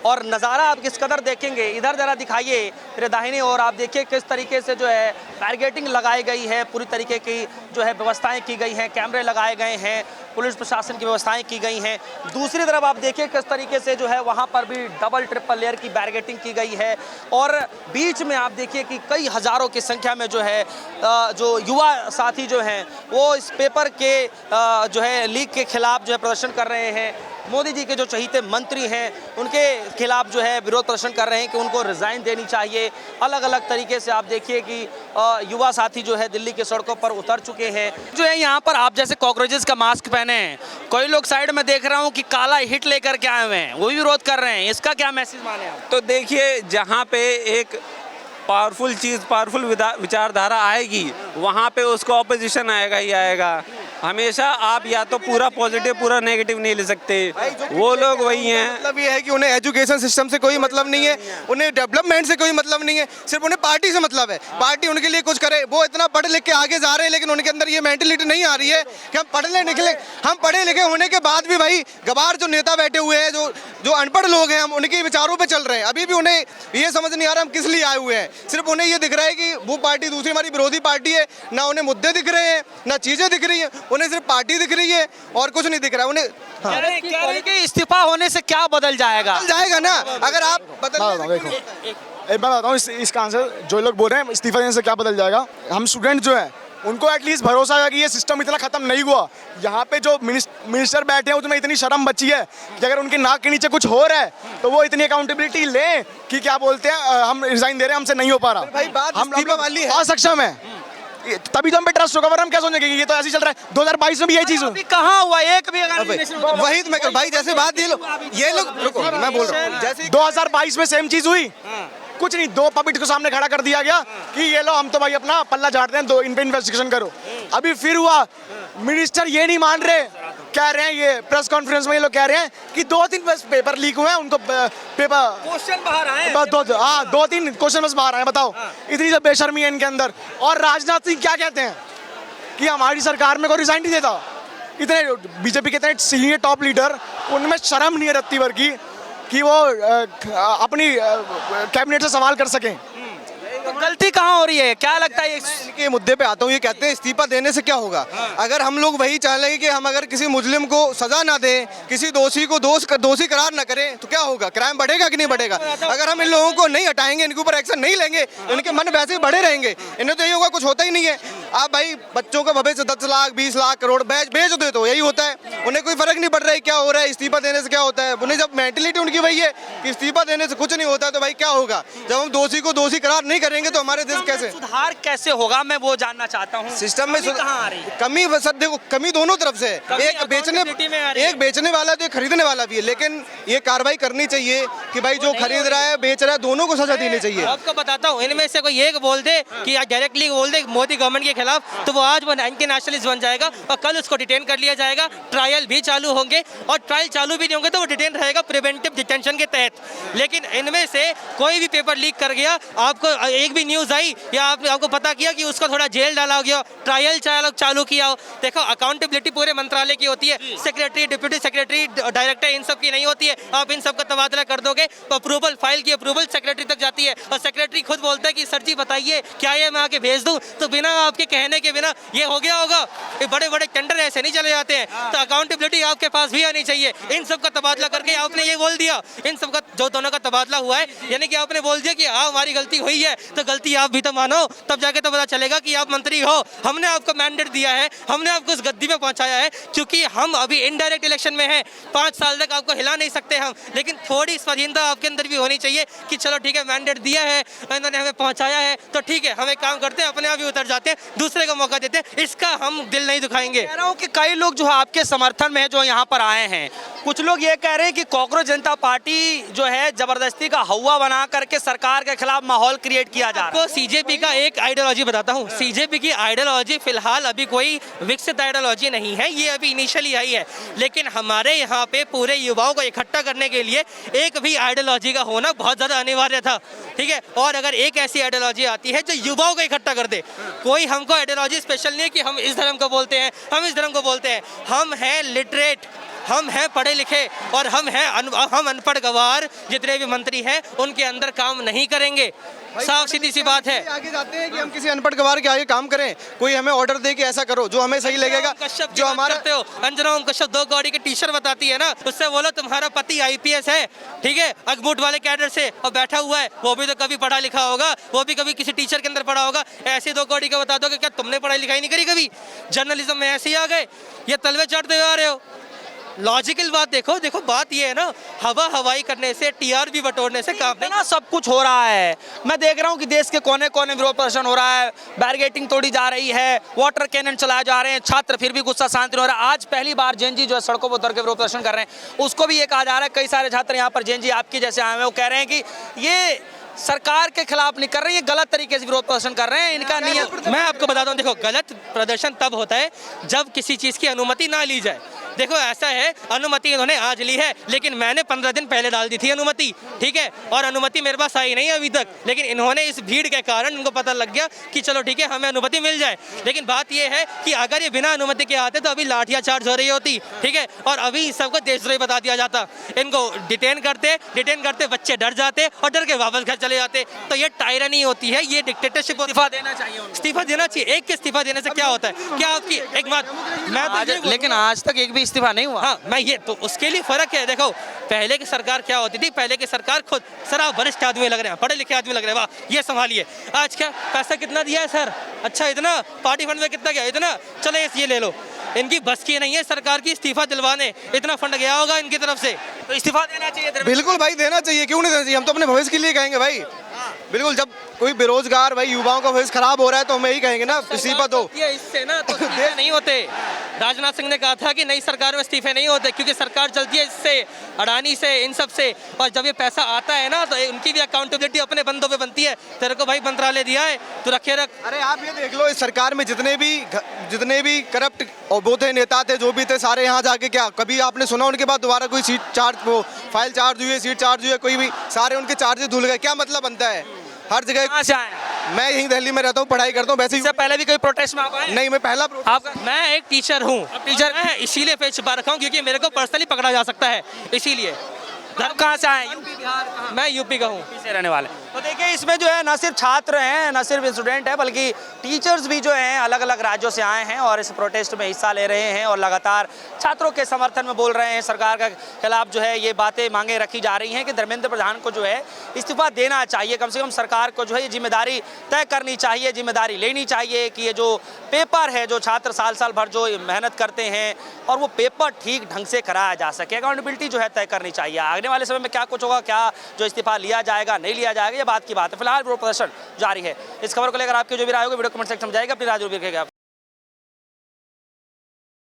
और नज़ारा आप किस कदर देखेंगे, इधर ज़रा दिखाइए मेरे दाहिनी ओर, आप देखिए किस तरीके से जो है बैरिकेडिंग लगाई गई है, पूरी तरीके की जो है व्यवस्थाएं की गई हैं, कैमरे लगाए गए हैं, पुलिस प्रशासन की व्यवस्थाएं की गई हैं। दूसरी तरफ आप देखिए किस तरीके से जो है वहाँ पर भी डबल ट्रिपल लेयर की बैरिकेडिंग की गई है और बीच में आप देखिए कि कई हज़ारों की संख्या में जो है जो युवा साथी जो हैं वो इस पेपर के जो है लीक के खिलाफ जो है प्रदर्शन कर रहे हैं। मोदी जी के जो चहीते मंत्री हैं उनके खिलाफ जो है विरोध प्रदर्शन कर रहे हैं कि उनको रिज़ाइन देनी चाहिए। अलग अलग तरीके से आप देखिए कि युवा साथी जो है दिल्ली के सड़कों पर उतर चुके हैं। जो है यहाँ पर आप जैसे कॉकरोचेस का मास्क पहने हैं, कोई लोग साइड में देख रहा हूँ कि काला हिट लेकर के आए हुए हैं, वो भी विरोध कर रहे हैं, इसका क्या मैसेज माने आप? तो देखिए, जहाँ पे एक पावरफुल चीज़, पावरफुल विचारधारा आएगी वहाँ पे उसको ऑपोजिशन आएगा ही आएगा। हमेशा आप या तो पूरा पॉजिटिव पूरा नेगेटिव नहीं ले सकते। वो लोग वही हैं, मतलब ये है कि उन्हें एजुकेशन सिस्टम से कोई मतलब नहीं है, उन्हें डेवलपमेंट से कोई मतलब नहीं है, सिर्फ उन्हें पार्टी से मतलब है। पार्टी उनके लिए कुछ करे। वो इतना पढ़ लिख के आगे जा रहे हैं लेकिन उनके अंदर ये मेंटलिटी नहीं आ रही है कि हम पढ़े लिखे होने के बाद भी भाई गवार जो नेता बैठे हुए हैं, जो अनपढ़ लोग हैं, हम उनके विचारों पर चल रहे हैं। अभी भी उन्हें ये समझ नहीं आ रहा हम किस लिए आए हुए हैं। सिर्फ उन्हें ये दिख रहा है कि वो पार्टी दूसरी हमारी विरोधी पार्टी है। ना उन्हें मुद्दे दिख रहे हैं, ना चीजें दिख रही हैं, उन्हें सिर्फ पार्टी दिख रही है और कुछ नहीं दिख रहा है उन्हें। हाँ। इस्तीफा होने से क्या बदल जाएगा? बदल जाएगा ना, अगर आप देखो एक बात बताऊँ, इसका आंसर जो लोग बोल रहे हैं इस्तीफा देने से क्या बदल जाएगा, हम स्टूडेंट जो है उनको एटलीस्ट भरोसा है कि ये सिस्टम इतना खत्म नहीं हुआ। यहाँ पे जो मिनिस्टर बैठे हैं उसमें इतनी शर्म बची है कि अगर उनके नाक के नीचे कुछ हो रहा है तो वो इतनी अकाउंटेबिलिटी लें कि क्या बोलते हैं हम रिजाइन दे रहे हैं, हमसे नहीं हो पा रहा। भाई बात इस्तीफा वाली है, असक्षम है, तभी तो हम पे ट्रस्ट होगा, वरना हम क्या सोचेंगे कि ये तो ऐसे ही चल रहा है। 2022 में भी यही चीज हुई, कहाँ हुआ एक भी? वही तो मैं भाई जैसे बात ये लोग रुको, मैं बोल रहा हूँ जैसे 2022 में सेम चीज हुई। कुछ नहीं, दो पपिट को सामने खड़ा कर दिया गया कि ये लो हम तो भाई अपना पल्ला झाड़ते हैं, दो इन पे इन्वेस्टिगेशन करो। अभी फिर हुआ, मिनिस्टर ये नहीं मान रहे, कह रहे हैं ये प्रेस कॉन्फ्रेंस में ये लोग कह रहे हैं कि 2-3 पेपर लीक हुए हैं, उनको पेपर क्वेश्चन बाहर आए, 2-3 क्वेश्चन बस बाहर आए। बताओ, इतनी सब बेशर्मी है इनके अंदर। और राजनाथ सिंह क्या कहते हैं कि हमारी सरकार में कोई रिजाइन नहीं देता। इतने बीजेपी के इतने सीनियर टॉप लीडर, उनमें शर्म नहीं है रत्ती भर की कि वो अपनी कैबिनेट से सवाल कर सकें। तो गलती कहाँ हो रही है, क्या लगता है? इनके मुद्दे पे आता हूँ। ये कहते हैं इस्तीफा देने से क्या होगा। अगर हम लोग वही चाह रहे हैं कि हम अगर किसी मुजरिम को सजा ना दें, किसी दोषी को दोषी करार ना करें, तो क्या होगा? क्राइम बढ़ेगा कि नहीं बढ़ेगा? अगर हम इन लोगों को नहीं हटाएंगे, इनके ऊपर एक्शन नहीं लेंगे, इनके मन वैसे ही बढ़े रहेंगे। इन्हें तो यही होगा, कुछ होता ही नहीं है। आप भाई बच्चों का भविष्य 10 लाख 20 लाख करोड़ बेच दे तो यही होता है। उन्हें कोई फर्क नहीं पड़ रहा है क्या हो रहा है, इस्तीफा देने से क्या होता है। उन्हें जब मेंटलिटी उनकी वही है कि इस्तीफा देने से कुछ नहीं होता, तो भाई क्या होगा? जब हम दोषी को दोषी करार नहीं करेंगे तो हमारे देश कैसे सुधार कैसे होगा, मैं वो जानना चाहता हूँ। सिस्टम में कहाँ आ रही है कमी? सर देखो, कमी दोनों तरफ से है। एक बेचने वाला है तो एक खरीदने वाला भी है, लेकिन ये कार्रवाई करनी चाहिए कि भाई जो खरीद रहा है बेच रहा है दोनों को सजा देनी चाहिए। आपको बताता हूँ, इनमें से कोई एक बोल दे कि डायरेक्टली बोल दे मोदी गवर्नमेंट के खिलाफ, तो वो आज वो एंटी नेशनलिस्ट बन जाएगा और कल उसको डिटेन कर लिया जाएगा। ट्रायल भी चालू होंगे और ट्रायल चालू भी नहीं होंगे तो वो डिटेन रहेगा प्रिवेंटिव डिटेंशन के तहत। लेकिन इनमें से कोई भी पेपर लीक कर गया, आपको एक भी न्यूज़ आई या आपको पता किया कि उसका थोड़ा जेल डाला गया, ट्रायल चालू किया हो। देखो, अकाउंटेबिलिटी पूरे मंत्रालय की होती है, सेक्रेटरी, डिप्यूटी सेक्रेटरी, डायरेक्टर, इन सब की नहीं होती है। आप इन सब का तबादला कर दोगे तो अप्रूवल, फाइल की अप्रूवल सेक्रेटरी तक जाती है और सेक्रेटरी खुद बोलता है कि सर जी बताइए क्या ये मैं आके भेज दूं, तो बिना आपके कहने के बिना ये हो गया होगा। ये बड़े बड़े टेंडर ऐसे नहीं चले जाते हैं, तो अकाउंटेबिलिटी आपके पास भी आनी चाहिए। इन सब का तबादला करके आपने ये बोल दिया, इन सब का जो दोनों का तबादला हुआ है, यानी कि आपने बोल दिया कि हाँ हमारी गलती हुई है, तो गलती आप भी तो मानो, तब जाके तो पता चलेगा कि आप मंत्री हो। हमने आपको मैंडेट दिया है, हमने आपको उस गद्दी में पहुंचाया है, क्योंकि हम अभी इनडायरेक्ट इलेक्शन में हैं। 5 साल तक आपको हिला नहीं सकते हम, लेकिन थोड़ी स्वाधीनता आपके अंदर भी होनी चाहिए कि चलो ठीक है, मैंडेट दिया है, इन्होंने हमें पहुंचाया है, तो ठीक है हम एक काम करते हैं, अपने आप ही उतर जाते हैं, दूसरे को मौका देते हैं। इसका हम दिल नहीं दुखाएंगे। कह रहा हूँ कि कई लोग जो है आपके समर्थन में है, जो यहाँ पर आए हैं। कुछ लोग ये कह रहे हैं कि कॉकरोच जनता पार्टी जो है जबरदस्ती का हवा बना करके सरकार के खिलाफ माहौल क्रिएट किया जा रहा है। आपको सीजेपी का एक आइडियोलॉजी बताता हूँ। सीजेपी की आइडियोलॉजी फिलहाल अभी कोई विकसित आइडियोलॉजी नहीं है, ये अभी इनिशियली आई है, लेकिन हमारे यहाँ पे पूरे युवाओं को इकट्ठा करने के लिए एक भी आइडियोलॉजी का होना बहुत ज़्यादा अनिवार्य था, ठीक है। और अगर एक ऐसी आइडियोलॉजी आती है जो युवाओं को इकट्ठा कर दे, कोई हमको आइडियोलॉजी स्पेशल नहीं है कि हम इस धर्म को बोलते हैं, हम इस धर्म को बोलते हैं, हम हैं लिटरेट, हम हैं पढ़े लिखे और हम अनपढ़ गवार जितने भी मंत्री हैं उनके अंदर काम नहीं करेंगे। साफ सीधी सी बात है। आगे जाते हैं कि हम किसी अनपढ़ गवार के आगे काम करें, कोई हमें ऑर्डर दे कि ऐसा करो जो हमें सही लगेगा। जो हमारा अंजना ओम कश्यप 2 कौड़ी की टीचर बताती है ना, उससे बोलो तुम्हारा पति आईपीएस है, ठीक है, अगबूट वाले कैडर से और बैठा हुआ है, वो भी तो कभी पढ़ा लिखा होगा, वो भी कभी किसी टीचर के अंदर पढ़ा होगा। ऐसे 2 कौड़ी का बता दो कि क्या तुमने पढ़ाई लिखाई नहीं करी कभी? जर्नलिज्म में ऐसे ही आ गए, ये तलवे चढ़ते हुए आ रहे हो। लॉजिकल बात देखो, देखो बात ये है ना, हवाई करने से, टीआरपी बटोरने से काम नहीं। ना सब कुछ हो रहा है, मैं देख रहा हूँ कि देश के कोने कोने विरोध प्रदर्शन हो रहा है, बैरिकेडिंग तोड़ी जा रही है, वाटर कैनन चलाए जा रहे हैं, छात्र फिर भी गुस्सा शांत नहीं हो रहा है। आज पहली बार जेएनजी जो है सड़कों पर उतर के विरोध प्रदर्शन कर रहे हैं, उसको भी ये कहा जा रहा है, कई सारे छात्र यहाँ पर जेएनजी आपके जैसे आए हैं, वो कह रहे हैं कि ये सरकार के खिलाफ नहीं कर रहे, ये गलत तरीके से विरोध प्रदर्शन कर रहे हैं, इनका नियत। मैं आपको बताता हूँ, देखो गलत प्रदर्शन तब होता है जब किसी चीज़ की अनुमति ना ली जाए। देखो ऐसा है, अनुमति इन्होंने आज ली है, लेकिन मैंने 15 दिन पहले डाल दी थी अनुमति, ठीक है, और अनुमति मेरे पास आई नहीं अभी तक। लेकिन इन्होंने इस भीड़ के कारण इनको पता लग गया कि चलो ठीक है हमें अनुमति मिल जाए। लेकिन बात यह है कि अगर ये बिना अनुमति के आते तो अभी लाठियां चार्ज हो रही होती, ठीक है, और अभी सबको देशद्रोही बता दिया जाता। इनको डिटेन करते बच्चे डर जाते और डर के वापस घर चले जाते। तो ये टायरनी होती है, ये डिक्टेटरशिप। इस्तीफा देना चाहिए उनको। इस्तीफा देना चाहिए। एक के इस्तीफा देने से क्या होता है? क्या आपकी एक बात मैं तो लेकिन आज तक एक भी इस्तीफा नहीं हुआ। हाँ, मैं ये तो उसके लिए फर्क है। देखो पहले की सरकार क्या होती थी, पहले की सरकार खुद सर आप वरिष्ठ आदमी लग रहे हैं, पढ़े लिखे आदमी लग रहे हैं, वाह ये संभालिए। आज क्या पैसा कितना दिया है सर? अच्छा इतना, पार्टी फंड में कितना गया? इतना, चलो ये ले लो। इनकी बस की नहीं है सरकार की इस्तीफा दिलवाने, इतना फंड गया होगा इनकी तरफ से, तो इस्तीफा देना चाहिए। बिल्कुल भाई देना चाहिए, क्यों नहीं देना चाहिए? हम तो अपने भविष्य के लिए कहेंगे भाई। बिल्कुल, जब कोई बेरोजगार भाई युवाओं का भविष्य खराब हो रहा है तो हम यही कहेंगे ना, इस्तीफा दो। इससे ना तो इस्तीफे नहीं होते। राजनाथ सिंह ने कहा था कि नई सरकार में इस्तीफे नहीं होते क्योंकि सरकार चलती है इससे, अडानी से, इन सब से, और जब ये पैसा आता है ना तो उनकी भी अकाउंटेबिलिटी अपने बंदों पे बनती है। तेरे को भाई मंत्रालय दिया है तो रखे रख। अरे आप ये देख लो, इस सरकार में जितने भी करप्ट और वो थे, नेता थे, जो भी थे, सारे यहाँ जाके क्या कभी आपने सुना उनके बाद दोबारा कोई सीट चार्ज, वो फाइल चार्ज हुई है, सीट चार्ज हुई है, कोई भी, सारे उनके चार्जेस धुल गए। क्या मतलब बनता है? हर जगह। कहाँ से आए हैं? मैं यहीं दिल्ली में रहता हूँ, पढ़ाई करता हूँ। वैसे इससे पहले भी कोई प्रोटेस्ट में आप आए? नहीं, मैं पहला आप मैं एक टीचर हूँ, टीचर मैं इसीलिए फेस छुपा रखा हूँ क्योंकि मेरे को पर्सनली पकड़ा जा सकता है, इसीलिए। धर्म कहाँ से आए? यूपी, बिहार कहाँ? मैं यूपी का हूँ। से रहने वाले। तो देखिए इसमें जो है न सिर्फ छात्र हैं, न सिर्फ स्टूडेंट हैं, बल्कि टीचर्स भी जो हैं अलग अलग राज्यों से आए हैं और इस प्रोटेस्ट में हिस्सा ले रहे हैं और लगातार छात्रों के समर्थन में बोल रहे हैं। सरकार के खिलाफ जो है ये बातें मांगे रखी जा रही हैं कि धर्मेंद्र प्रधान को जो है इस्तीफा देना चाहिए। कम से कम सरकार को जो है ये जिम्मेदारी तय करनी चाहिए, जिम्मेदारी लेनी चाहिए कि ये जो पेपर है, जो छात्र साल साल भर जो मेहनत करते हैं और वो पेपर ठीक ढंग से कराया जा सके। अकाउंटेबिलिटी जो है तय करनी चाहिए। आने वाले समय में क्या कुछ होगा, क्या जो इस्तीफा लिया जाएगा, नहीं लिया जाएगा, ये बात की बात है। फिलहाल विरोध प्रदर्शन जारी है। इस खबर को लेकर आपकी जो भी राय होगी वीडियो कमेंट सेक्शन में जाएगा। अपनी राय जरूर लिखिएगा।